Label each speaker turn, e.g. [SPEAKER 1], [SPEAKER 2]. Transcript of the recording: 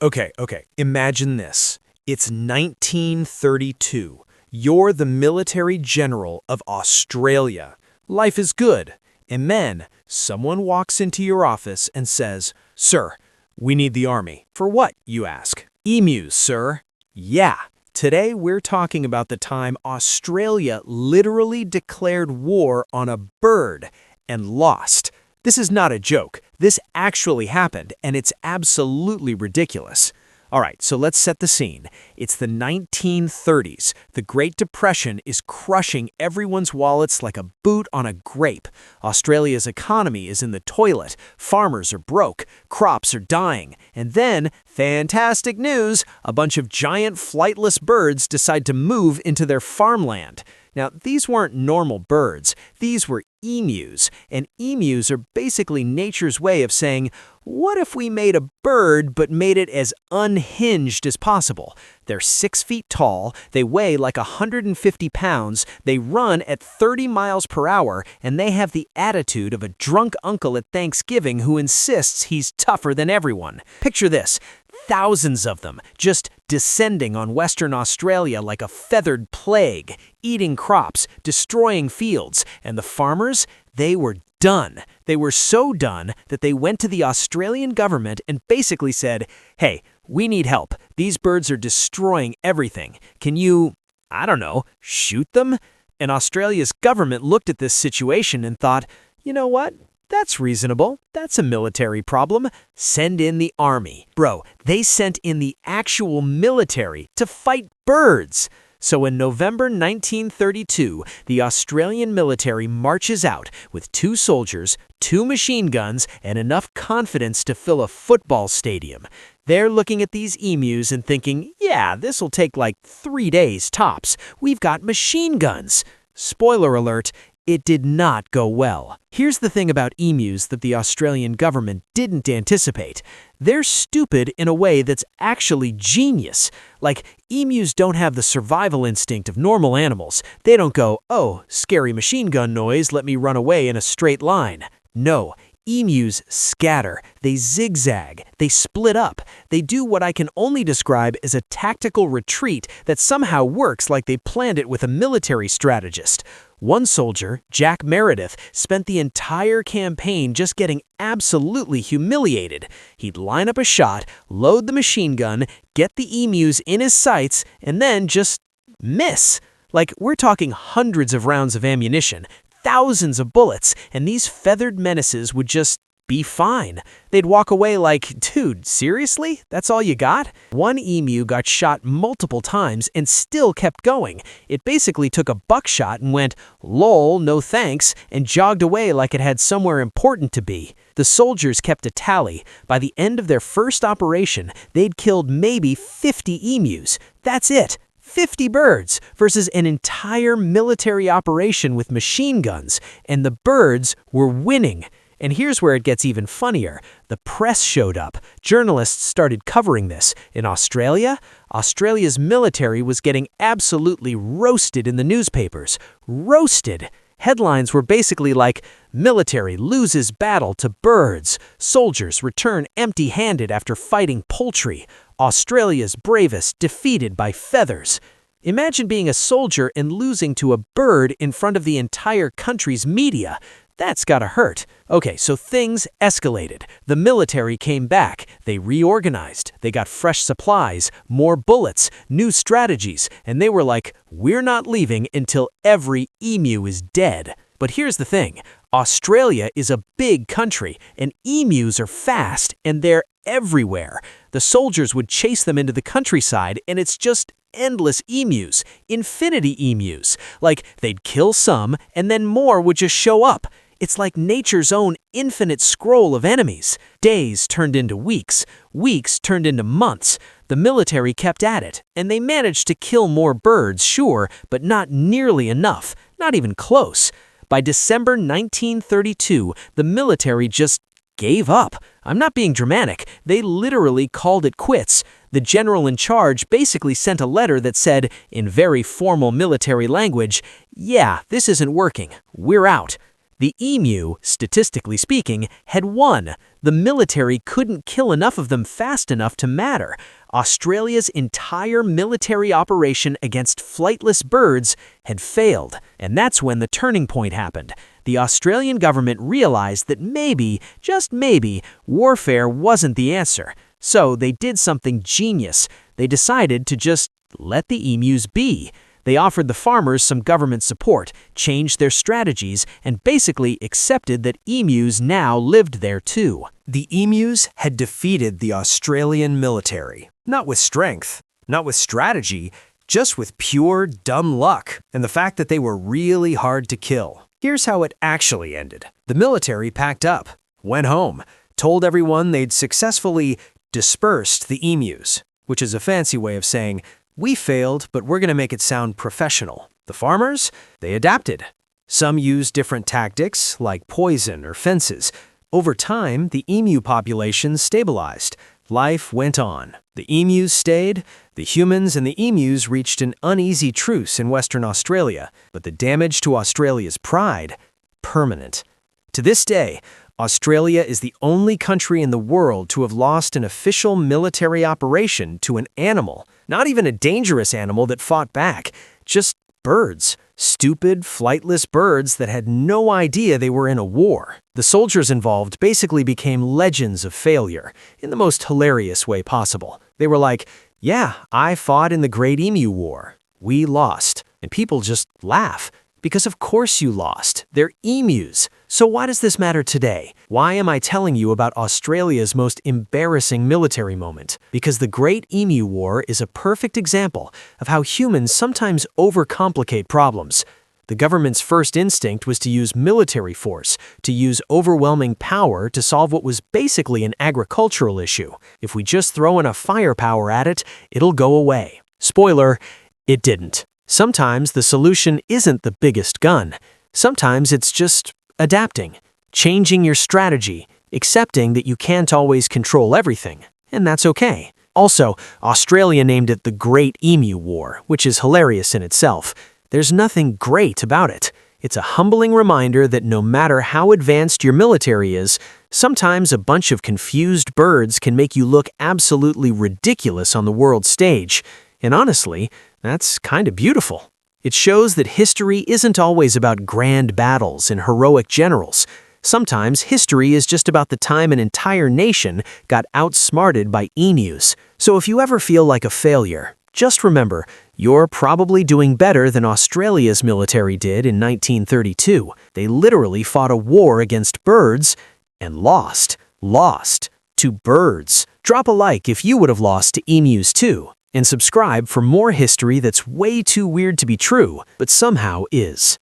[SPEAKER 1] Okay. Imagine this. It's 1932. You're the military general of Australia. Life is good. And then someone walks into your office and says, "Sir, we need the army." "For what?" you ask. "Emus, sir." Yeah. Today we're talking about the time Australia literally declared war on a bird and lost. This is not a joke. This actually happened, and it's absolutely ridiculous. All right, so let's set the scene. It's the 1930s. The Great Depression is crushing everyone's wallets like a boot on a grape. Australia's economy is in the toilet. Farmers are broke. Crops are dying. And then, fantastic news, a bunch of giant flightless birds decide to move into their farmland. Now, these weren't normal birds. These were emus, and emus are basically nature's way of saying, what if we made a bird but made it as unhinged as possible? They're 6 feet tall, they weigh like 150 pounds, they run at 30 miles per hour, and they have the attitude of a drunk uncle at Thanksgiving who insists he's tougher than everyone. Picture this. Thousands of them, just descending on Western Australia like a feathered plague, eating crops, destroying fields, and the farmers, they were done. They were so done that they went to the Australian government and basically said, "Hey, we need help. These birds are destroying everything. Can you, I don't know, shoot them?" And Australia's government looked at this situation and thought, you know what? That's reasonable. That's a military problem. Send in the army. Bro, they sent in the actual military to fight birds. So in November 1932, the Australian military marches out with 2 soldiers, 2 machine guns, and enough confidence to fill a football stadium. They're looking at these emus and thinking, yeah, this'll take like 3 days tops. We've got machine guns. Spoiler alert, it did not go well. Here's the thing about emus that the Australian government didn't anticipate. They're stupid in a way that's actually genius. Like, emus don't have the survival instinct of normal animals. They don't go, oh, scary machine gun noise, let me run away in a straight line. No. Emus scatter, they zigzag, they split up. They do what I can only describe as a tactical retreat that somehow works like they planned it with a military strategist. One soldier, Jack Meredith, spent the entire campaign just getting absolutely humiliated. He'd line up a shot, load the machine gun, get the emus in his sights, and then just miss. Like, we're talking hundreds of rounds of ammunition, thousands of bullets, and these feathered menaces would just be fine. They'd walk away like, dude, seriously? That's all you got? One emu got shot multiple times and still kept going. It basically took a buckshot and went, lol, no thanks, and jogged away like it had somewhere important to be. The soldiers kept a tally. By the end of their first operation, they'd killed maybe 50 emus. That's it. 50 birds versus an entire military operation with machine guns, and the birds were winning. And here's where it gets even funnier. The press showed up. Journalists started covering this. In Australia, Australia's military was getting absolutely roasted in the newspapers. Roasted. Headlines were basically like, military loses battle to birds. Soldiers return empty-handed after fighting poultry. Australia's bravest defeated by feathers. Imagine being a soldier and losing to a bird in front of the entire country's media. That's gotta hurt. Okay, so things escalated. The military came back. They reorganized. They got fresh supplies, more bullets, new strategies, and they were like, we're not leaving until every emu is dead. But here's the thing. Australia is a big country, and emus are fast, and they're everywhere. The soldiers would chase them into the countryside, and it's just endless emus, infinity emus. Like, they'd kill some, and then more would just show up. It's like nature's own infinite scroll of enemies. Days turned into weeks. Weeks turned into months. The military kept at it, and they managed to kill more birds, sure, but not nearly enough. Not even close. By December 1932, the military just gave up. I'm not being dramatic. They literally called it quits. The general in charge basically sent a letter that said, in very formal military language, yeah, this isn't working. We're out. The emu, statistically speaking, had won. The military couldn't kill enough of them fast enough to matter. Australia's entire military operation against flightless birds had failed, and that's when the turning point happened. The Australian government realized that maybe, just maybe, warfare wasn't the answer. So they did something genius. They decided to just let the emus be. They offered the farmers some government support, changed their strategies, and basically accepted that emus now lived there too.
[SPEAKER 2] The emus had defeated the Australian military. Not with strength, not with strategy, just with pure dumb luck and the fact that they were really hard to kill. Here's how it actually ended. The military packed up, went home, told everyone they'd successfully dispersed the emus, which is a fancy way of saying, we failed, but we're going to make it sound professional. The farmers, they adapted. Some used different tactics, like poison or fences. Over time, the emu population stabilized. Life went on. The emus stayed. The humans and the emus reached an uneasy truce in Western Australia, but the damage to Australia's pride, permanent. To this day, Australia is the only country in the world to have lost an official military operation to an animal. Not even a dangerous animal that fought back, just birds. Stupid, flightless birds that had no idea they were in a war. The soldiers involved basically became legends of failure, in the most hilarious way possible. They were like, yeah, I fought in the Great Emu War. We lost. And people just laugh. Because of course you lost. They're emus. So why does this matter today? Why am I telling you about Australia's most embarrassing military moment? Because the Great Emu War is a perfect example of how humans sometimes overcomplicate problems. The government's first instinct was to use military force, to use overwhelming power to solve what was basically an agricultural issue. If we just throw enough firepower at it, it'll go away. Spoiler, it didn't. Sometimes the solution isn't the biggest gun. Sometimes it's just adapting, changing your strategy, accepting that you can't always control everything, and that's okay. Also, Australia named it the Great Emu War, which is hilarious in itself. There's nothing great about it. It's a humbling reminder that no matter how advanced your military is, sometimes a bunch of confused birds can make you look absolutely ridiculous on the world stage. And honestly, that's kind of beautiful. It shows that history isn't always about grand battles and heroic generals. Sometimes history is just about the time an entire nation got outsmarted by emus. So if you ever feel like a failure, just remember, you're probably doing better than Australia's military did in 1932. They literally fought a war against birds and lost. Lost to birds. Drop a like if you would have lost to emus too. And subscribe for more history that's way too weird to be true, but somehow is.